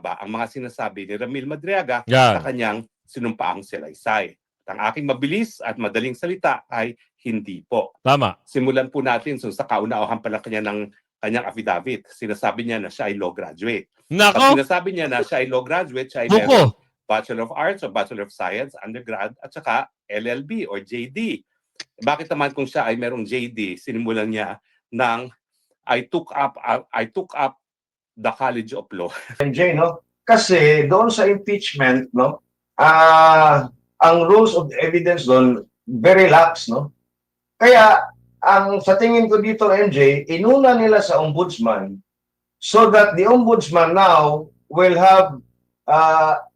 ang mga sinasabi ni Ramil Madriaga Yan. sa kanyang sinumpaang salaysay. At ang aking mabilis at madaling salita ay hindi po. Tama. Simulan po natin sa kauna-uhan pala ng kanyang affidavit. Sinasabi niya na siya ay law graduate. Pag Nako, sinasabi niya na siya ay law graduate, siya ay buko. meron Bachelor of Arts o Bachelor of Science, undergrad, at saka LLB or JD. Bakit naman kung siya ay merong JD, sinimulan niya ng I took up the College of Law. MJ, no? Kasi doon sa impeachment, no? Ang rules of evidence doon very lax, no? Kaya ang sa tingin ko dito, MJ, inuna nila sa ombudsman so that the ombudsman now will have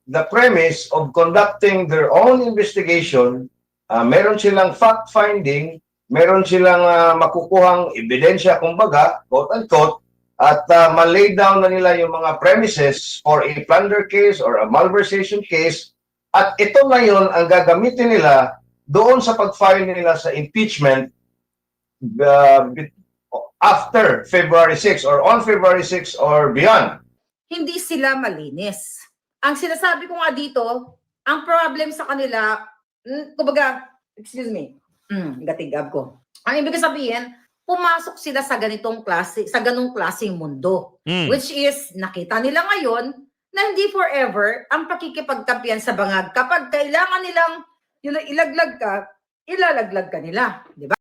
the premise of conducting their own investigation. Meron silang fact-finding, meron silang makukuhang ebidensya, kumbaga, quote-unquote, at ma-lay down na nila yung mga premises for a plunder case or a malversation case. At ito na yun ang gagamitin nila doon sa pag-file nila sa impeachment after February 6 or on February 6 or beyond. Hindi sila malinis. Ang sinasabi ko nga dito, ang problem sa kanila, kumbaga, excuse me, gatigab ko. Ang ibig sabihin, pumasok sila sa ganitong klase, sa ganung klaseng mundo. Which is, nakita nila ngayon na hindi forever ang pakikipagkampiyan sa bangag. Kapag kailangan nilang yun, ilaglag ka, ilalaglag ka nila. Di ba?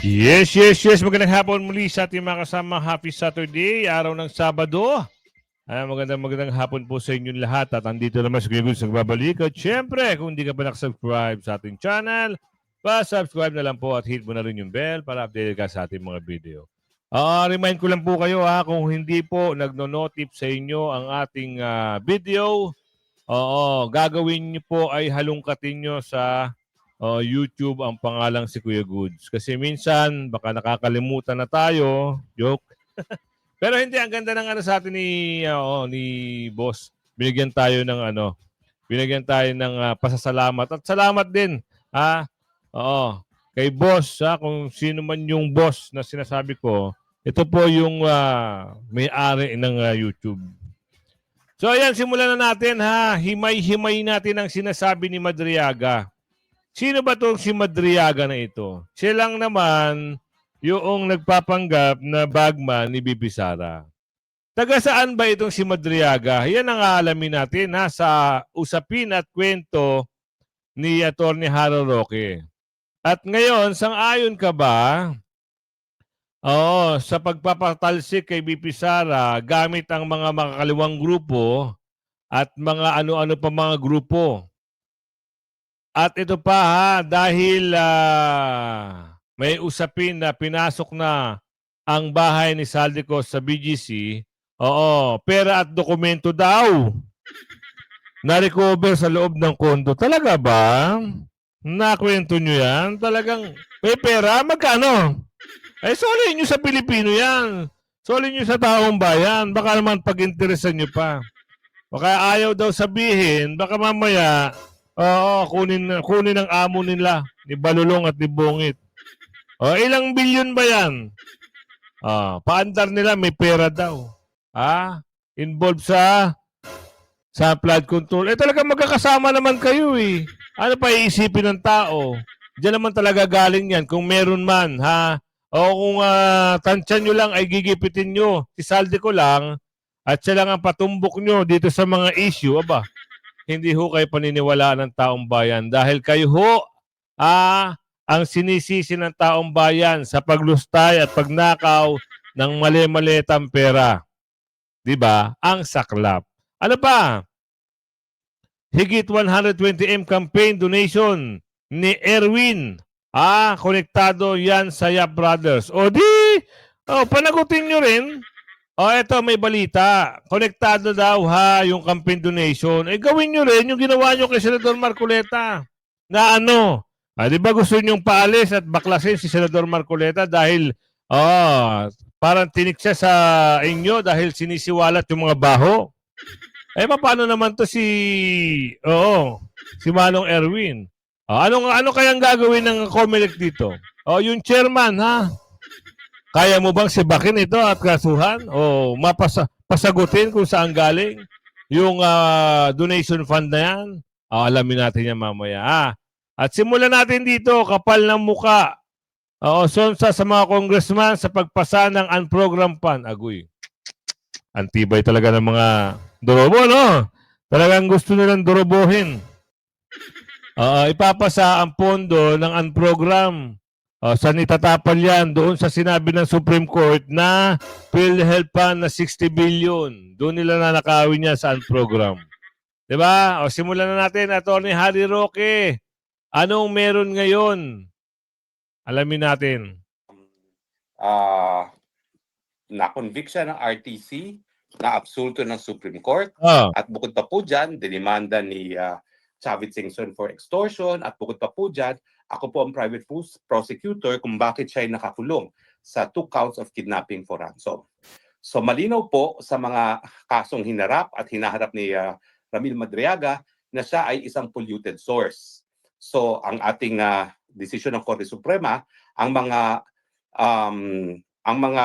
Yes. Magandang hapon muli sa ating mga kasama. Happy Saturday, araw ng Sabado. Magandang hapon po sa inyong lahat. At andito naman sa Kuya Goods nagbabalik. At syempre, kung hindi ka pa nakasubscribe sa ating channel, pa-subscribe na lang po at hit mo na rin yung bell para update ka sa ating mga video. Remind ko lang po kayo kung hindi po nagno-notif sa inyo ang ating video, gagawin niyo po ay halungkatin nyo sa YouTube ang pangalang si Kuya Goods. Kasi minsan, baka nakakalimutan na tayo. Joke. Pero hindi, ang ganda ng sa atin ni Boss. Binigyan tayo ng pasasalamat. At salamat din, kay Boss, kung sino man yung boss na sinasabi ko. Ito po yung may-ari ng YouTube. So ayan, simulan na natin Himay-himay natin ang sinasabi ni Madriaga. Sino ba itong si Madriaga na ito? Siya lang naman yung nagpapanggap na bagman ni Bibi Sara. Taga saan ba itong si Madriaga? Yan ang aalamin natin sa usapin at kwento ni Atty. Haro Roque. At ngayon, sang-ayon ka ba sa pagpapatalsik kay Bibi Sara gamit ang mga makakaliwang grupo at mga ano-ano pa mga grupo? At ito pa dahil may usapin na pinasok na ang bahay ni Saldico sa BGC, pera at dokumento daw na-recover sa loob ng kondo. Talaga ba? Nakwento nyo yan? Talagang may pera? Magkano? Solin nyo sa Pilipino yan. Solin nyo sa taong bayan. Baka naman pag-interesan nyo pa. Baka ayaw daw sabihin. Baka mamaya, kunin ang amo nila. Ni Balulong at ni Bungit. Ilang bilyon ba yan? Paandar nila may pera daw. Involved sa flood control. Talaga magkakasama naman kayo eh. Ano pa iisipin ng tao? Diyan naman talaga galing yan. Kung meron man, o kung tansyan nyo lang ay gigipitin nyo. Si Saldico lang at siya lang ang patumbok nyo dito sa mga issue. Hindi ho kayo paniniwalaan ng taong bayan. Dahil kayo ang sinisisi ng taong bayan sa paglustay at pagnakaw ng mali-malitang pera. Diba? Ang saklap. Ano pa? Higit 120M campaign donation ni Erwin. Konektado yan sa Yap Brothers. Panagutin nyo rin. Eto may balita. Konektado daw yung campaign donation. Gawin nyo rin yung ginawa nyo kay Senador Marcoleta. Na di ba gusto nyong paalis at baklasin si Senador Marcoleta dahil parang tinik siya sa inyo dahil sinisiwalat yung mga baho? Paano naman to si Manong Erwin? Ano kayang gagawin ng COMELEC dito? Yung chairman, Kaya mo bang sibakin ito at kasuhan? O pasagutin kung saan galing yung donation fund na yan? Alamin natin yan mamaya. At simulan natin dito, kapal ng muka. Sonsa sa mga congressman sa pagpasa ng unprogrammed fund. Agoy. Antibay talaga ng mga dorobo, no? Talagang gusto nilang dorobohin. Ipapasa ang pondo ng unprogram. Saan itatapal yan? Doon sa sinabi ng Supreme Court na PhilHealth Fund na 60 billion. Doon nila nanakawin niya sa unprogram. Diba? Simulan na natin, Atty. Harry Roque. Anong meron ngayon? Alamin natin. Na-convict siya ng RTC, na-absolto ng Supreme Court, at bukod pa po dyan, dinimanda ni Chavit Singson for extortion, at bukod pa po dyan, ako po ang private prosecutor kung bakit siya ay nakakulong sa 2 counts of kidnapping for ransom. So malinaw po sa mga kasong hinarap at hinaharap ni Ramil Madriaga na siya ay isang polluted source. So ang ating desisyon ng Korte Suprema, ang mga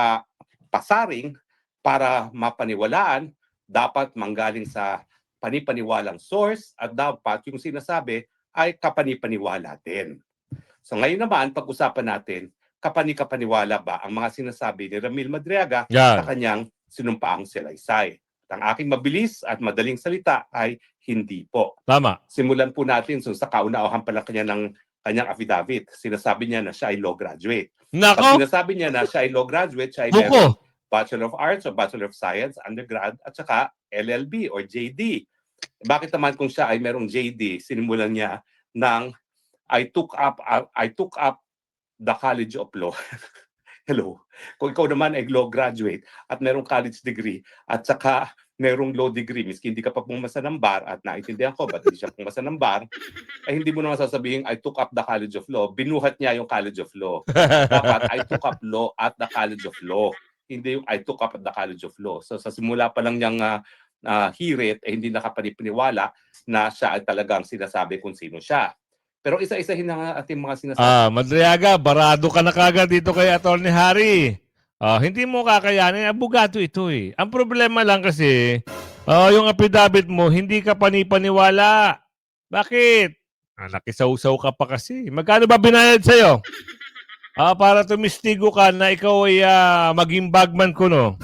pasaring para mapaniwalaan dapat manggaling sa panipaniwalang source at dapat yung sinasabi ay kapanipaniwala din. So ngayon naman, pag-usapan natin, kapani-kapaniwala ba ang mga sinasabi ni Ramil Madriaga sa kanyang sinumpaang salaysay? At ang aking mabilis at madaling salita ay hindi po. Tama. Simulan po natin sa kauna-uhan pala kanyang affidavit. Sinasabi niya na siya ay law graduate. Nako! Pag sinasabi niya na siya ay law graduate, siya ay meron Bachelor of Arts o Bachelor of Science, undergrad, at saka LLB or JD. Bakit naman kung siya ay merong JD, sinimulan niya ng I took up the College of Law. Hello. Kung ikaw naman ay law graduate at merong college degree at saka merong law degree, miski hindi ka pa pumasa ng bar at naintindihan ko ba't hindi siya pumasa ng bar, ay hindi mo naman sasabihin I took up the College of Law. Binuhat niya yung College of Law. Dapat I took up law at the College of Law. Hindi yung I took up at the College of Law. So sa simula pa lang niyang hirit, hindi nakapanipaniwala na siya ay talagang sinasabi kung sino siya. Pero isa-isahin na ating mga sinasabi. Madriaga, barado ka na kagad dito kay Atty. Harry. Hindi mo kakayanin. Abogado ito eh. Ang problema lang kasi, yung affidavit mo, hindi ka panipaniwala. Bakit? Nakisaw-saw ka pa kasi. Magkano ba binayad sa'yo? Para tumistigo ka na ikaw ay maging bagman ko, no?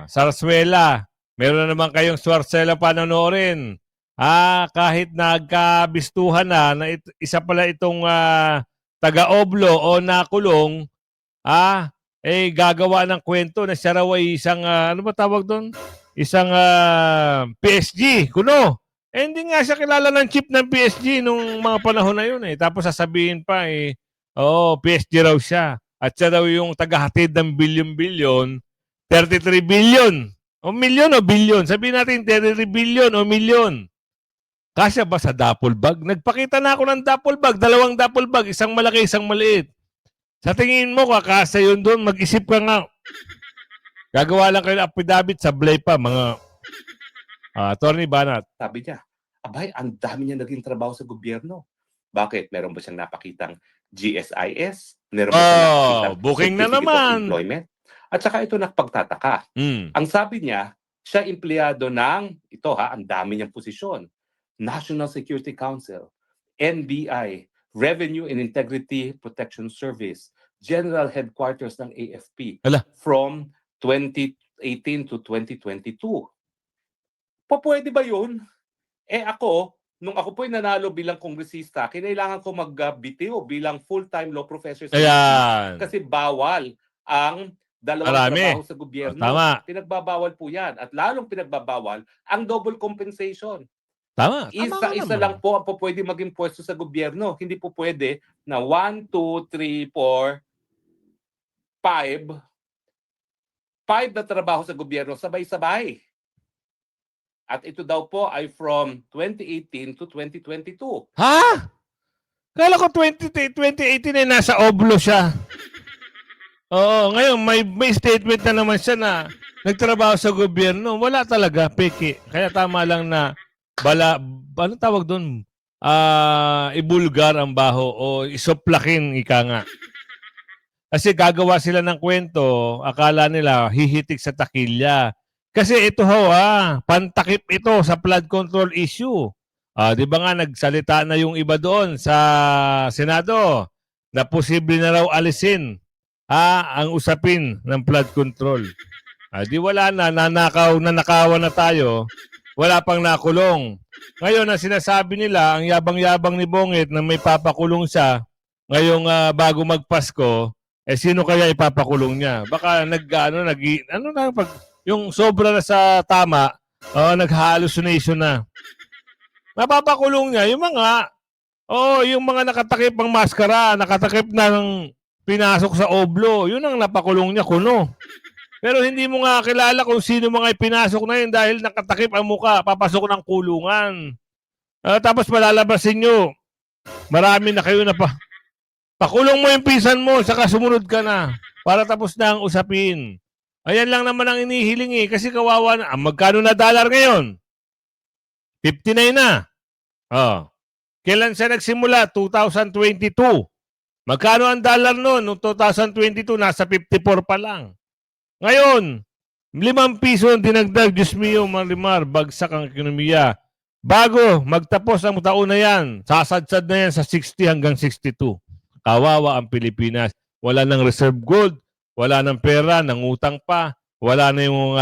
Sarsuela. Meron naman kayong Swarcela panonoorin. Kahit nagkabistuhan na isa pala itong taga-oblo o nakulong, gagawa ng kwento na siya raw ay isang, ano ba tawag doon? Isang PSG, kuno. Hindi nga siya kilala ng chief ng PSG nung mga panahon na yun eh. Tapos sasabihin pa PSG raw siya. At siya raw yung tagahatid ng bilyon-bilyon, 33 billion. O milyon o bilyon. Sabihin natin 33 billion o milyon. Kasya ba sa duffel bag? Nagpakita na ako ng duffel bag. 2 duffel bag. Isang malaki, isang maliit. Sa tingin mo, kakasa yun doon. Mag-isip ka nga. Gagawa lang kayo ng affidavit. Sablay pa, mga Attorney Banat. Sabi niya, abay, ang dami niya naging trabaho sa gobyerno. Bakit? Meron ba siyang napakitang GSIS? Meron ba siyang napakitang booking na Certificate of naman. Employment? At saka ito nakapagtataka. Ang sabi niya, siya empleyado ng, ang dami niyang posisyon. National Security Council, NBI, Revenue and Integrity Protection Service, General Headquarters ng AFP from 2018 to 2022. Pwede ba yun? Nung ako po'y nanalo bilang kongresista, kinailangan ko mag-BTO bilang full-time law professor sa AFP kasi bawal ang dalawang trabaho sa gobyerno. Tama. Pinagbabawal po yan. At lalong pinagbabawal ang double compensation. Tama. Isa lang po ang pwede maging pwesto sa gobyerno. Hindi po pwede na 1, 2, 3, 4, 5 na trabaho sa gobyerno sabay-sabay. At ito daw po ay from 2018 to 2022. Ha? Kala ko 2018 ay nasa oblo siya. Oo, ngayon may statement na naman siya na nagtrabaho sa gobyerno. Wala talaga, peki. Kaya tama lang na ano tawag doon? Ibulgar ang baho o isoplakin, ika nga. Kasi gagawa sila ng kwento, akala nila hihitik sa takilya. Kasi ito pantakip ito sa flood control issue. Di ba nga nagsalita na yung iba doon sa Senado na posible na raw alisin ang usapin ng flood control. Di wala na, nanakawan na tayo, wala pang nakulong. Ngayon, ang sinasabi nila, ang yabang-yabang ni Bongit na may papakulong siya ngayong bago magpasko, sino kaya ipapakulong niya? Baka yung sobra na sa tama, nag-hallucination na. Mapapakulong niya yung mga nakatakip ang maskara, nakatakip ng pinasok sa oblo, yun ang napakulong niya kuno. Pero hindi mo nga kilala kung sino mga pinasok na yun dahil nakatakip ang muka, papasok ng kulungan. Tapos malalabasin nyo, marami na kayo na pakulong mo yung pisan mo, saka sumunod ka na para tapos na ang usapin. Ayan lang naman ang inihiling kasi kawawa na. Magkano na dollar ngayon? 59 na. Kailan siya nagsimula? 2022. Magkano ang dollar noon? Noong 2022, nasa 54 pa lang. Ngayon, 5 piso ang dinagdag. Diyos mio, Marimar, bagsak ang ekonomiya. Bago magtapos ang taon na yan, sasadsad na yan sa 60 hanggang 62. Kawawa ang Pilipinas. Wala ng reserve gold, wala ng pera, nangutang pa, wala na yung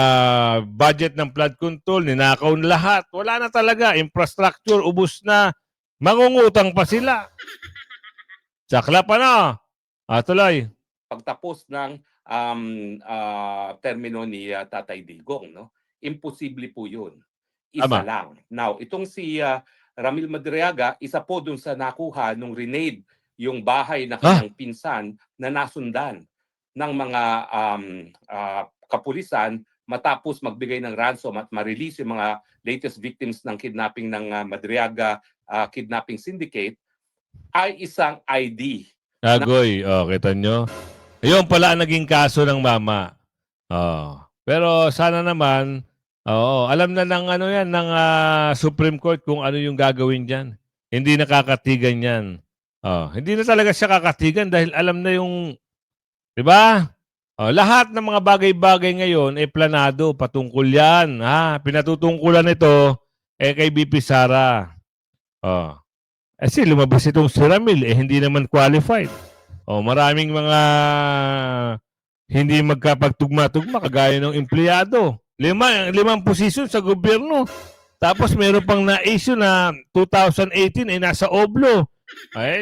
budget ng flood control, ninakaw na lahat. Wala na talaga. Infrastructure, ubus na. Mangungutang pa sila. Sakla pa na. Tuloy. Pagtapos ng termino ni Tatay Digong, no? Imposible po 'yun. Isa Tama. lang. Now, itong si Ramil Madriaga, isa po dun sa nakuha nung renade yung bahay na kanyang pinsan na nasundan ng mga kapulisan matapos magbigay ng ransom at ma-release yung mga latest victims ng kidnapping ng Madriaga Kidnapping Syndicate ay isang ID. Agoy, kita nyo? Ayun pala ang naging kaso ng mama. Pero sana naman, alam na ng ng Supreme Court kung ano yung gagawin diyan. Hindi nakakatigan 'yan. Hindi na talaga siya kakatigan dahil alam na yung, 'di ba? Lahat ng mga bagay-bagay ngayon planado patungkol 'yan, pinatutungkulan nito kay BP Sara. Kasi lumabas itong si Ramil, hindi naman qualified. Maraming mga hindi magkapagtugma-tugma kagaya ng empleyado. 5 posisyon sa gobyerno. Tapos meron pang na-issue na 2018 nasa oblo.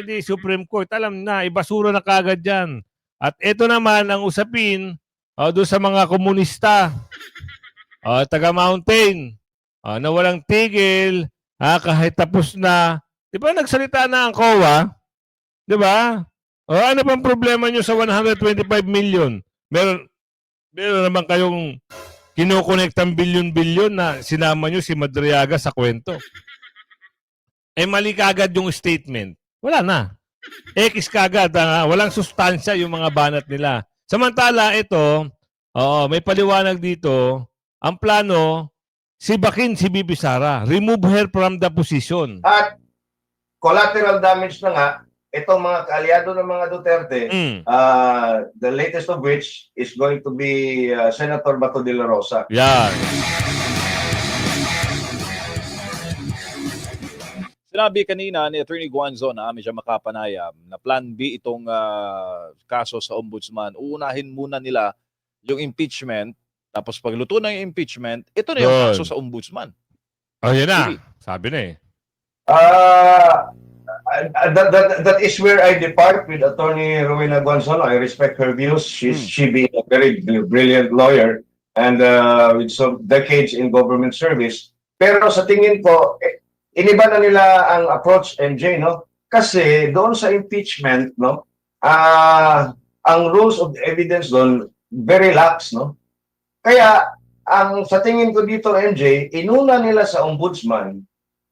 Di Supreme Court, alam na, ibasura na kagad yan. At ito naman ang usapin doon sa mga komunista, taga-mountain, na walang tigil, kahit tapos na. Di ba nagsalita na ang COA? Di ba? Ano bang problema nyo sa 125 million? Meron naman kayong kinokonektang bilyon-bilyon na sinama nyo si Madriaga sa kwento. Mali kagad yung statement. Wala na. X kagad. Walang sustansya yung mga banat nila. Samantala, ito, may paliwanag dito, ang plano, sibakin si Bibi Sara. Remove her from the position. At collateral damage na nga, itong mga kaalyado ng mga Duterte, the latest of which is going to be Senator Bato de la Rosa. Yan. Sinabi kanina ni Attorney Guanzo na amin siya makapanayam na plan B itong kaso sa ombudsman. Uunahin muna nila yung impeachment, tapos pagluto ng impeachment, ito na yung Good. kaso sa ombudsman. Yan na. Sige. Sabi na eh. That is where I depart with Attorney Rowena Guanzon. I respect her views. She being a very brilliant lawyer and with some decades in government service. Pero sa tingin ko, iniba na nila ang approach, MJ, no? Kasi doon sa impeachment, no, ang rules of evidence doon very lax, no? Kaya ang sa tingin ko dito, MJ, inuna nila sa ombudsman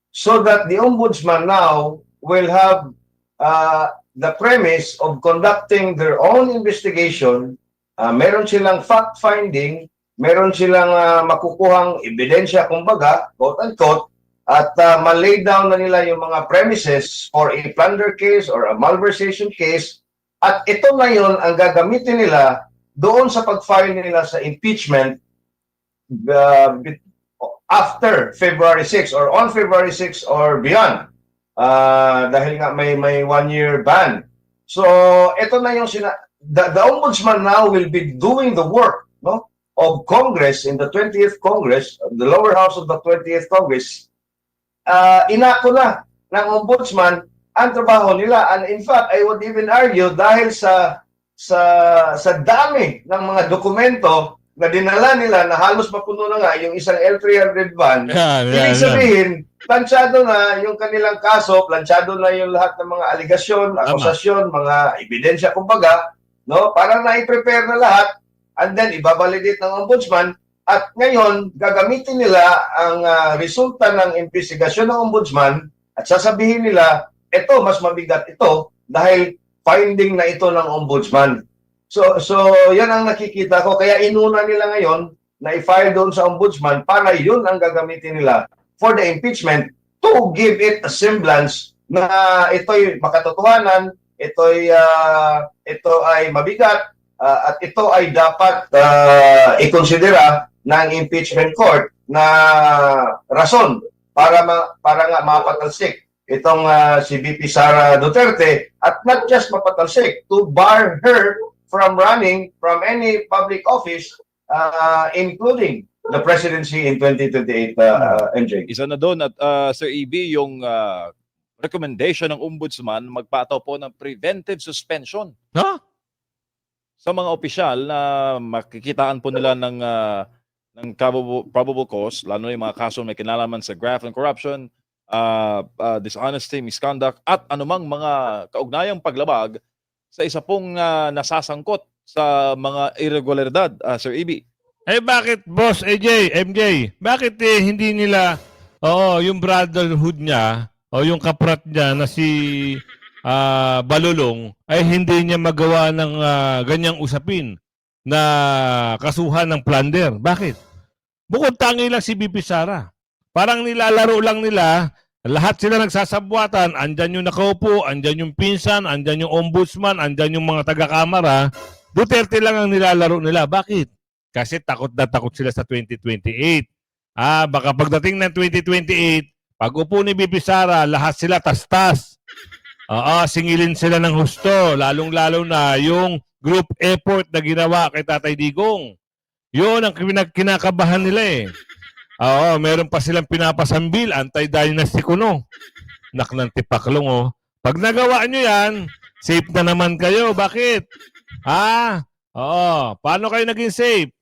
so that the ombudsman now will have the premise of conducting their own investigation. Meron silang fact-finding, meron silang makukuhang ebidensya, kumbaga, quote-unquote, at malay down na nila yung mga premises for a plunder case or a malversation case At ito na yun ang gagamitin nila doon sa pag-file nila sa impeachment after February 6 or on February 6 or beyond. Dahil nga may 1-year ban. So, ito na yung the ombudsman now will be doing the work, no, of Congress in the 20th Congress, the lower house of the 20th Congress. Inako na ng ombudsman ang trabaho nila. And in fact, I would even argue dahil sa dami ng mga dokumento na dinala nila na halos mapuno na nga yung isang L300 van, ibig sabihin, planchado na yung kanilang kaso, planchado na yung lahat ng mga aligasyon, akusasyon, mga ebidensya, kumbaga, no? Parang na-prepare na lahat, and then ibabalidate ng ombudsman, at ngayon, gagamitin nila ang resulta ng investigasyon ng ombudsman at sasabihin nila, ito, mas mabigat ito dahil finding na ito ng ombudsman. So yan ang nakikita ko. Kaya inuna nila ngayon na i-file doon sa ombudsman para yun ang gagamitin nila for the impeachment to give it a semblance na ito'y makatotohanan, ito ay mabigat, at ito ay dapat ikonsidera ng impeachment court na rason para nga mapatalsik itong si VP Sara Duterte, at not just mapatalsik, to bar her from running from any public office, including the presidency in 2028, MJ. Isa na doon at Sir EB, yung recommendation ng ombudsman magpataw po ng preventive suspension Ha? sa mga opisyal na makikitaan po nila ng probable cause, lalo na yung mga kaso may kinalaman sa graft and corruption, dishonesty, misconduct, at anumang mga kaugnayang paglabag sa isa pong nasasangkot sa mga irregularidad, Sir EB. Eh bakit, Boss AJ, MJ, bakit hindi nila, yung brotherhood niya, o yung kaprat niya na si Balulong, ay hindi niya magawa ng ganyang usapin na kasuhan ng plunder? Bakit? Bukod tangi lang si BP Sara. Parang nilalaro lang nila, lahat sila nagsasabwatan, andyan yung nakaupo, andyan yung pinsan, andyan yung ombudsman, andyan yung mga taga-kamara. Duterte lang ang nilalaro nila. Bakit? Kasi takot na takot sila sa 2028. Baka pagdating ng 2028, pag upo ni BP Sara, lahat sila tastas. Singilin sila ng husto, lalong-lalo na yung group effort na ginawa kay Tatay Digong. Yun ang kinakabahan nila eh. Meron pa silang pinapasambil, anti-dynasty kuno. Naknang tipaklong oh. Pag nagawa nyo yan, safe na naman kayo. Bakit? Paano kayo naging safe?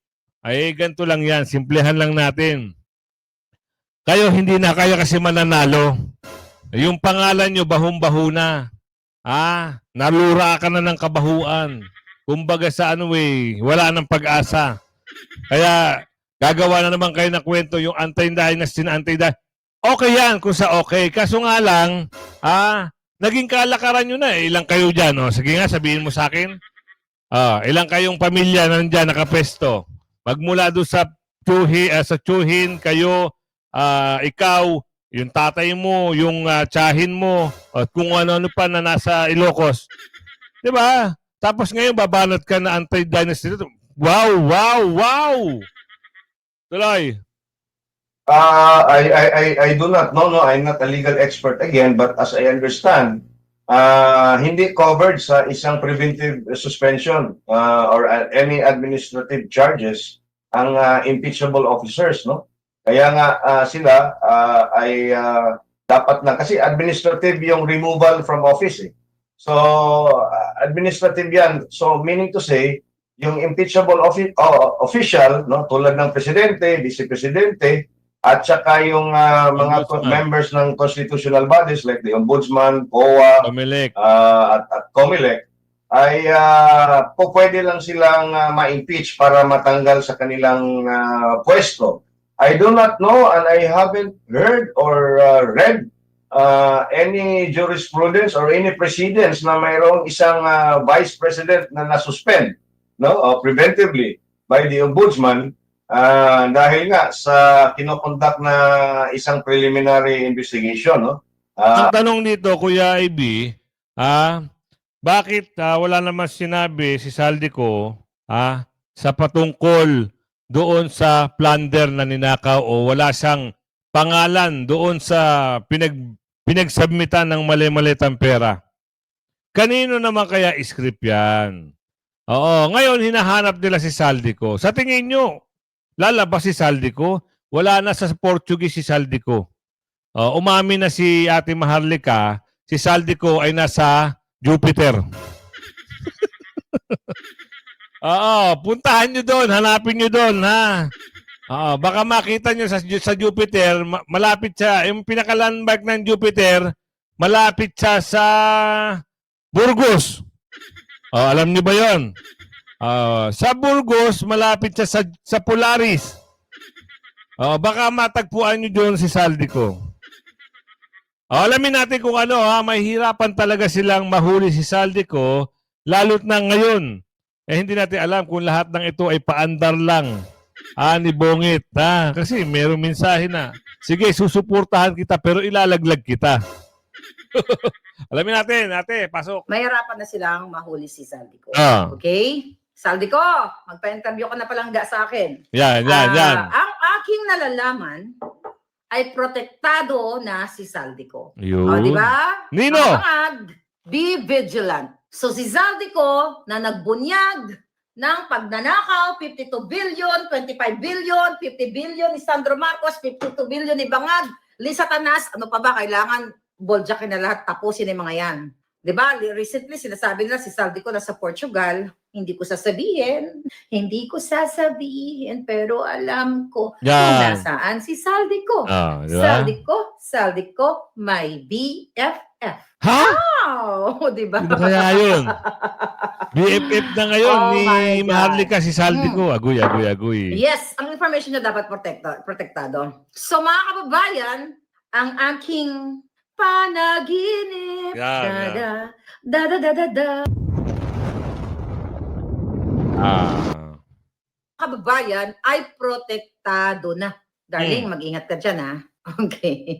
Ay, ganito lang yan. Simplehan lang natin. Kayo hindi na kayo kasi mananalo. Yung pangalan nyo, bahong-baho na. Nalura ka na ng kabahuan. Kumbaga sa wala nang pag-asa. Kaya, gagawa na naman kayo ng kwento yung anti-dynasty na anti-dynasty. Okay yan kung sa okay. Kaso nga lang, naging kalakaran nyo na eh. Ilang kayo dyan? Sige nga, sabihin mo sa akin. Ilang kayong pamilya na nandyan nakapesto? Magmula doon sa tsuhin, kayo, ikaw, yung tatay mo, yung tsahin mo, at kung ano-ano pa na nasa Ilocos. Diba? Tapos ngayon, babanat ka na anti-dynasty. Wow! Tuloy. I do not know. No, I'm not a legal expert again, but as I understand, hindi covered sa isang preventive suspension or any administrative charges ang impeachable officers, no? Kaya nga sila ay dapat na, kasi administrative yung removal from office eh. So administrative yan. So meaning to say, yung impeachable official, no, tulad ng presidente, vice-presidente, at saka yung mga members ng constitutional bodies like the Ombudsman, COA, at COMELEC, ay pwede lang silang ma-impeach para matanggal sa kanilang pwesto. I do not know and I haven't heard or read any jurisprudence or any precedents na mayroong isang vice president na nasuspend, no, preventively by the ombudsman dahil nga sa kinokonduct na isang preliminary investigation, no. Ang tanong dito, Kuya IB, bakit wala naman sinabi si Saldico sa patungkol doon sa plunder na ninakaw o wala siyang pangalan doon sa pinagsubmitan ng mali-malitang pera? Kanino naman kaya script yan? Oo, ngayon hinahanap nila si Saldico. Sa tingin nyo, lalabas si Saldico? Wala na sa Portuguese si Saldico. Umamin na si Ate Maharlika, si Saldico ay nasa Jupiter. Oo, puntahan nyo doon, hanapin nyo doon, ha? Oo, baka makita nyo sa Jupiter, malapit siya, yung pinaka-landmark ng Jupiter, malapit siya sa Burgos. Alam niyo ba yon? Sa Burgos, malapit siya sa Polaris. Baka matagpuan nyo doon si Saldico. Alamin natin kung ano, mahihirapan talaga silang mahuli si Saldico, lalo't na ngayon. Hindi natin alam kung lahat ng ito ay paandar lang ni Bongit. Kasi mayroong mensahe na, sige, susuportahan kita pero ilalaglag kita. Alamin natin, ate, pasok. Mahirapan na silang mahuli si Saldico. Ah. Okay? Saldico, magpa-interview ka na palangga sa akin. Yan. Ang aking nalalaman ay protektado na si Saldico. Yun. Di ba? Nino? Ang be vigilant. So si Saldico na nagbunyag ng pagnanakaw, 52 billion, 25 billion, 50 billion ni Sandro Marcos, 52 billion ni Bangag, Lisa Tanas, ano pa ba, kailangan boljakin na lahat, tapusin yung mga yan. Diba? Recently, sinasabi nila si Saldico na sa Portugal, hindi ko sasabihin, pero alam ko kung nasaan si Saldico. Diba? Saldico, my BFF. Ha? Wow! Diba? Sino kaya yun? BFF na ngayon Oh my ni God. Maharlika si Saldico. Agoy. Yes, ang information niya dapat protektado. So mga kababayan, ang aking panaginip. Yan. Da. Kababayan ay protektado na. Darling, mag-ingat ka dyan, ha? Okay.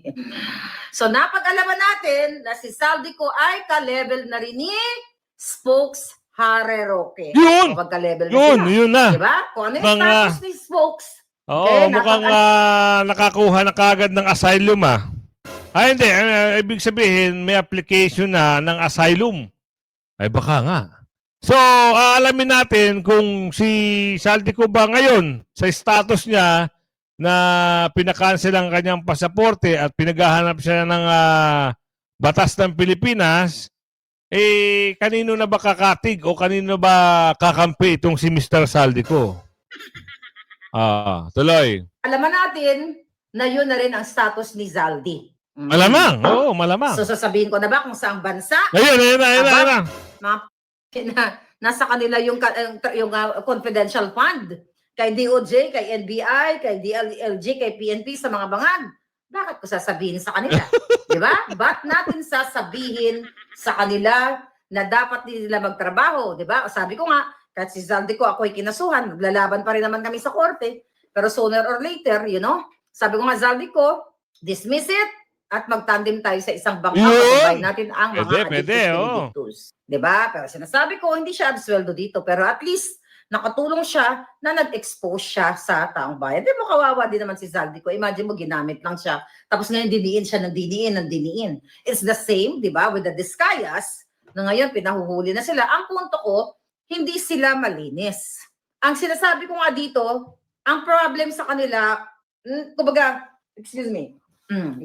So, napag-alaman natin na si Saldico ay ka-level na rin ni Spokes Hareroque. Yun! Ka-level na sila. Yun na. Diba? Kung ano yung Mga- status ni Spokes. Oo, Okay, mukhang nakakuha na kagad ng asylum, hindi. Ibig sabihin, may application na ng asylum. Ay, baka nga. So, alamin natin kung si Saldico ba ngayon sa status niya na pinakancel ang kanyang pasaporte at pinaghahanap siya ng batas ng Pilipinas, kanino na ba kakatig o kanino ba kakampi itong si Mr. Saldico? Tuloy. Alaman natin na yun na rin ang status ni Zaldi. Malamang. Oo, malamang. So, sasabihin ko na ba kung saang bansa? Ayun na. Nasa kanila yung confidential fund. Kay DOJ, kay NBI, kay DLG, kay PNP sa mga bangag. Bakit ko sasabihin sa kanila? Di ba? Ba't natin sasabihin sa kanila na dapat nila magtrabaho? Di ba? Sabi ko nga, kahit si Saldico ako'y kinasuhan, maglalaban pa rin naman kami sa korte. Pero sooner or later, sabi ko nga, Saldico, dismiss it at magtandem tayo sa isang bangka. Pagbabayin natin ang mga addicted convictus. Di ba? Pero sinasabi ko, hindi siya absueldo dito. Pero at least, nakatulong siya na nag-expose siya sa taong bayan. Di mo kawawa din naman si Saldico. Imagine mo, ginamit lang siya. Tapos ngayon, diniin siya ng diniin. It's the same, di ba, with the Discayas, na ngayon, pinahuhuli na sila. Ang punto ko, hindi sila malinis. Ang sinasabi ko nga dito, ang problem sa kanila, kumbaga, excuse me,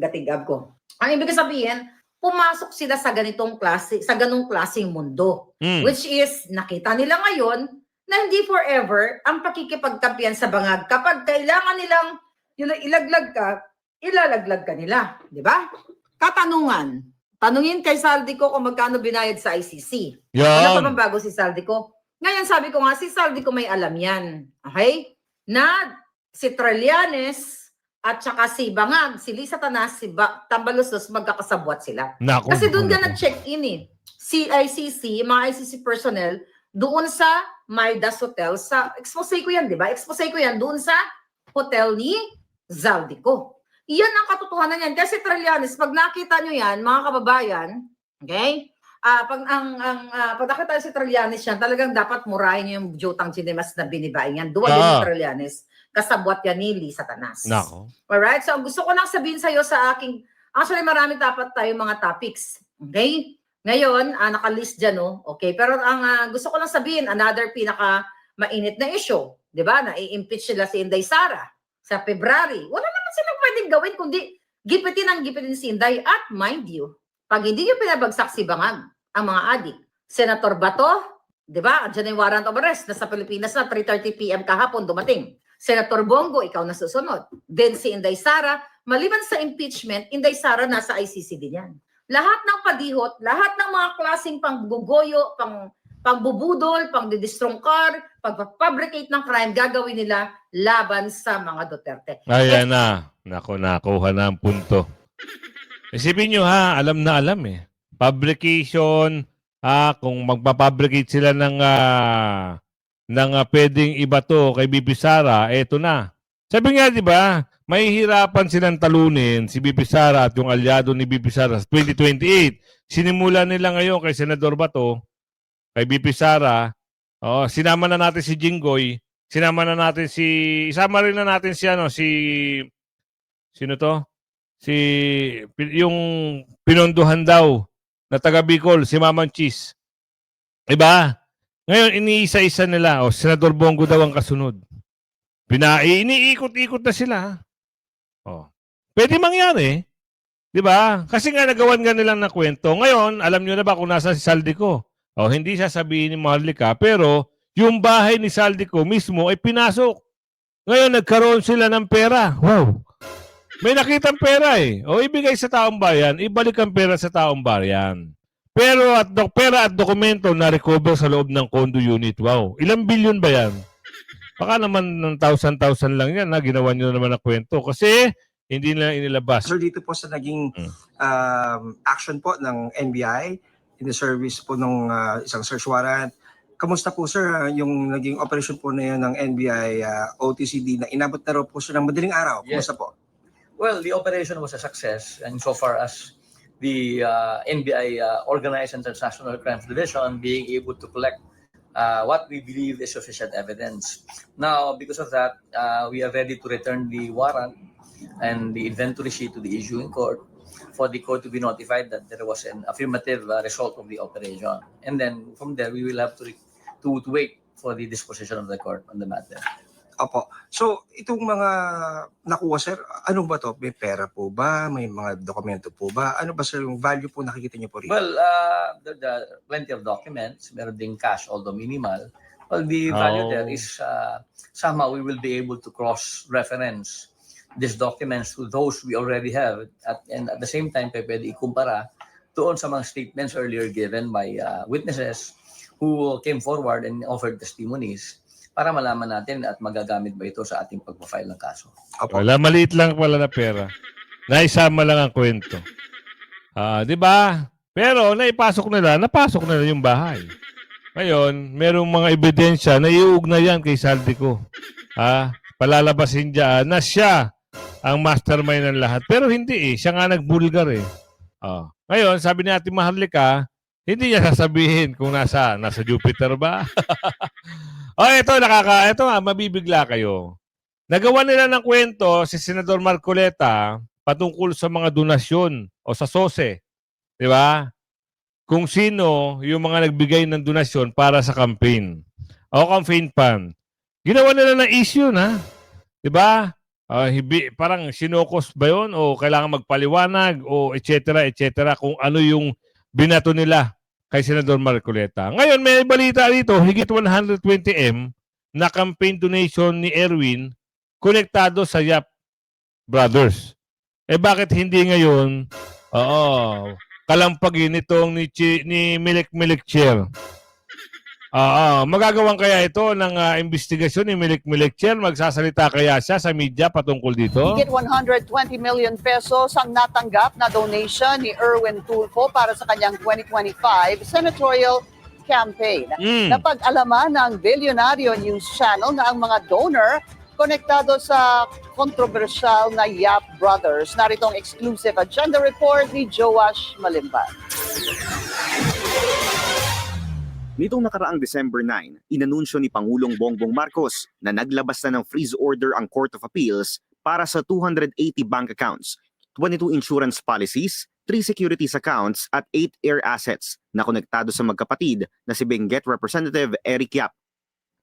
gatigab ko. Ang ibig sabihin, pumasok sila sa ganong klaseng mundo. Which is, nakita nila ngayon, na hindi forever ang pakikipagkampiyan sa bangag. Kapag kailangan nilang ilaglag ka, ilalaglag ka nila. Di ba? Katanungan. Tanungin kay Saldico kung magkano binayad sa ICC. Ano pa bang bago si Saldico? Ngayon sabi ko nga, si Saldico may alam yan. Okay? Na si Trillanes at saka si Bangag, si Lisa Tanas, si Tambalusos, magkakasabwat sila. Kasi doon ka nag-check-in si ICC, mga ICC personnel, doon sa Midas Hotel, expose ko yan, di ba? Expose ko yan doon sa hotel ni Saldico. Iyan ang katotohanan yan. Kasi Trillanes, pag nakita nyo yan, mga kababayan, okay? pag nakita si Trillanes yan, talagang dapat murahin niyo yung Jotang Chinemas na binibaing yan. Duwa Ah. yun yung Trillanes. Kasabwat yan ni Lee Satanas. Nako. Alright? So, gusto ko lang sabihin sa'yo sa aking, actually marami dapat tayo mga topics. Okay? Ngayon, nakalist dyan, no? Okay. Pero ang gusto ko lang sabihin, another pinaka mainit na issue. Di ba? Na-i-impeach sila si Inday Sara sa February. Wala naman silang pwedeng gawin kundi gipitin si Inday. At mind you, pag hindi nyo pinabagsak si Bangag, ang mga adik, Senator Bato, di ba? Andiyan yung warrant of arrest, nasa Pilipinas na 3:30 p.m. kahapon dumating. Senator Bongo, ikaw na susunod. Then si Inday Sara, maliban sa impeachment, Inday Sara nasa ICC din yan. Lahat ng padihot, lahat ng mga klaseng panggugoyo, pangbubudol, pangdidistrongkar, pagpapabricate ng crime, gagawin nila laban sa mga Duterte. Ayan na. Nako, nakuha na ang punto. Isipin nyo ha, alam na alam eh. Publication, kung magpapabricate sila ng pwedeng iba to kay BP Sara, eto na. Sabi nga, di ba, mahihirapan silang talunin si BP Sara at yung alyado ni BP Sara sa 2028. Sinimula nila ngayon kay Senador Bato, kay BP Sara, sinama na natin si Jinggoy, isama rin na natin sino to? Yung pinondohan daw na taga Bicol, si Mamang Cheese. Diba? Ngayon, iniisa-isa nila. Senador Bongo daw ang kasunod. Iniikot-ikot na sila. Pwede mangyari. Diba? Kasi nga nagawan nga nilang na kwento. Ngayon, alam nyo na ba kung nasa si Saldico? Hindi sasabihin ni Maharlika, pero yung bahay ni Saldico mismo ay pinasok. Ngayon, nagkaroon sila ng pera. Wow! May nakitang pera eh. Ibigay sa taong bayan, ibalik ang pera sa taong bayan. Pero pera at dokumento na recover sa loob ng condo unit. Wow. Ilang bilyon ba yan? Baka naman ng 1,000 lang yan. Ginawa nyo naman na kwento. Kasi hindi na inilabas. Sir, dito po sa naging action po ng NBI in the service po ng isang search warrant. Kamusta po sir yung naging operation po na yun ng NBI OTCD na inabot na raw po siya ng madaling araw? Kamusta po? Well, the operation was a success, and so far as the NBI Organized and Transnational Crimes Division being able to collect what we believe is sufficient evidence. Now, because of that, we are ready to return the warrant and the inventory sheet to the issuing court for the court to be notified that there was an affirmative result of the operation. And then from there, we will have to wait for the disposition of the court on the matter. Opo. So, itong mga nakuha, sir, ano ba to? May pera po ba? May mga dokumento po ba? Ano ba, sir, yung value po nakikita niyo po rin? Well, there are plenty of documents. Meron ding cash, although minimal. Well, the value there is somehow we will be able to cross-reference these documents to those we already have. And at the same time, pwede ikumpara doon sa mga statements earlier given by witnesses who came forward and offered testimonies para malaman natin at magagamit ba ito sa ating pagpa-file ng kaso. Wala, maliit lang pala na pera. Naisama lang ang kwento. Di ba? Pero napasok nila yung bahay. Ngayon, merong mga ebidensya na iuugnayan kay Saldico. Palalabasin dyan na siya ang mastermind ng lahat. Pero hindi eh. Siya nga nagbulgar eh. Ngayon, sabi ni Ate Maharlika, hindi niya sasabihin kung nasa Jupiter ba? Ito mabibigla kayo. Nagawa nila ng kwento si Senador Marcoleta patungkol sa mga donasyon o sa SOSE. Di ba? Kung sino yung mga nagbigay ng donasyon para sa campaign o campaign fund. Ginawa nila ng issue na. Di ba? Parang sinokos ba yun o kailangan magpaliwanag o etc. kung ano yung binato nila kay Senador Marcoleta. Ngayon, may balita dito, higit 120M na campaign donation ni Erwin konektado sa Yap Brothers. Bakit hindi ngayon, kalampagin itong ni Milik Chair? Magagawan kaya ito ng investigasyon ni Milik Chair? Magsasalita kaya siya sa media patungkol dito? Higit 120 million pesos ang natanggap na donation ni Erwin Tulfo para sa kanyang 2025 senatorial campaign. Napag-alaman ng Bilyonaryo News Channel na ang mga donor konektado sa kontrobersyal na Yap Brothers. Narito ang exclusive agenda report ni Joash Malimban. Nitong nakaraang December 9, inanunsyo ni Pangulong Bongbong Marcos na naglabas na ng freeze order ang Court of Appeals para sa 280 bank accounts, 22 insurance policies, 3 securities accounts at 8 air assets na konektado sa magkapatid na si Benguet Representative Eric Yap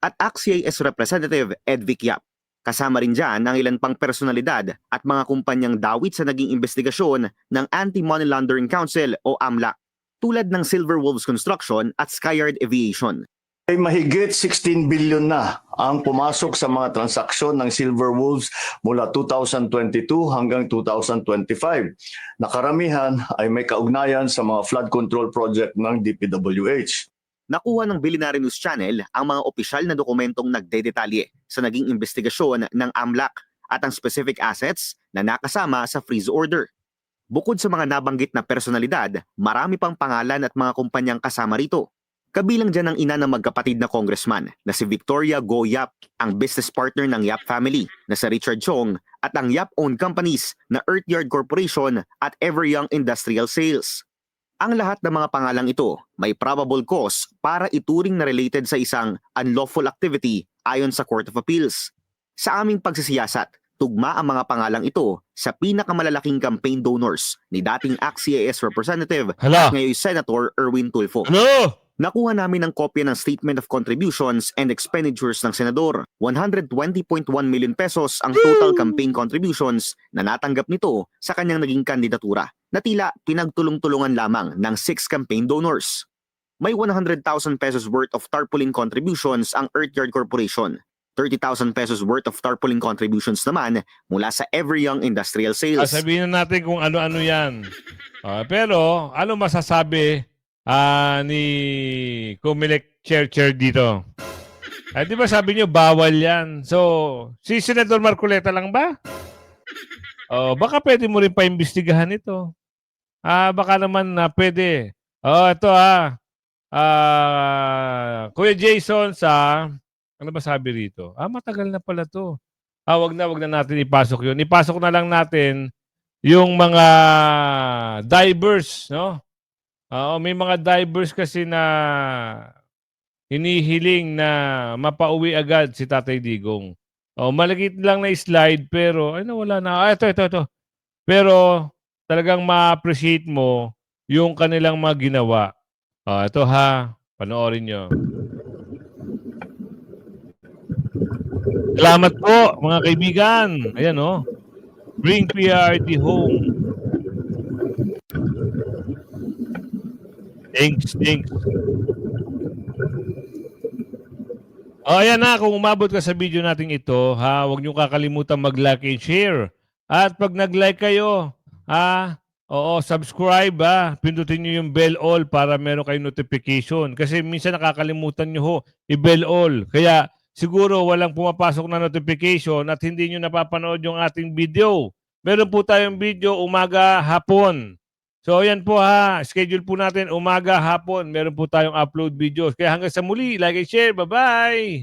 at AXIS Representative Edvic Yap. Kasama rin dyan ang ilan pang personalidad at mga kumpanyang dawit sa naging investigasyon ng Anti-Money Laundering Council o AMLAC, tulad ng Silver Wolves Construction at Skyard Aviation. Ay mahigit 16 billion na ang pumasok sa mga transaksyon ng Silver Wolves mula 2022 hanggang 2025. Nakaramihan ay may kaugnayan sa mga flood control project ng DPWH. Nakuha ng Billionaire News Channel ang mga opisyal na dokumentong nagdedetalye sa naging investigasyon ng AMLAC at ang specific assets na nakasama sa freeze order. Bukod sa mga nabanggit na personalidad, marami pang pangalan at mga kumpanyang kasama rito. Kabilang dyan ang ina ng magkapatid na congressman na si Victoria Go Yap, ang business partner ng Yap family na si Richard Chong at ang Yap-owned companies na Earthyard Corporation at Everyoung Industrial Sales. Ang lahat ng mga pangalang ito may probable cause para ituring na related sa isang unlawful activity ayon sa Court of Appeals. Sa aming pagsisiyasat, tugma ang mga pangalang ito sa pinakamalalaking campaign donors ni dating AXIS Representative Hala. at ngayon Senator Erwin Tulfo. Ano? Nakuha namin ang kopya ng Statement of Contributions and Expenditures ng Senador. 120.1 million pesos ang total campaign contributions na natanggap nito sa kanyang naging kandidatura na tila pinagtulong-tulungan lamang ng 6 campaign donors. May 100,000 pesos worth of tarpaulin contributions ang Earthyard Corporation. 30,000 pesos worth of tarpaulin contributions naman mula sa Everyoung Industrial Sales. Sabihin na natin kung ano-ano yan. Pero ano masasabi ni Comelec Chair dito? Di ba sabi niyo bawal yan? So, si Senador Marcoleta lang ba? Baka pwede mo rin paimbestigahan ito. Baka naman na pwede. Ito Kuya Jason ano ba sabi rito? Matagal na pala to. Wag na natin ipasok yun. Ipasok na lang natin yung mga divers, no? May mga divers kasi na hinihiling na mapauwi agad si Tatay Digong. Malagit lang na slide pero wala na. Ito. Pero talagang ma-appreciate mo yung kanilang mga ginawa. Ito panoorin nyo. Salamat po, mga kaibigan. Ayan, Bring PRD home. Thanks. Ayan na, kung umabot ka sa video natin ito, huwag niyo kakalimutan mag-like and share. At pag nag-like kayo, subscribe, pindutin niyo yung bell all para meron kayong notification. Kasi minsan nakakalimutan niyo i-bell all. Kaya siguro walang pumapasok na notification at hindi nyo napapanood yung ating video. Meron po tayong video umaga, hapon. So yan po schedule po natin umaga, hapon. Meron po tayong upload videos. Kaya hanggang sa muli, like and share. Bye-bye!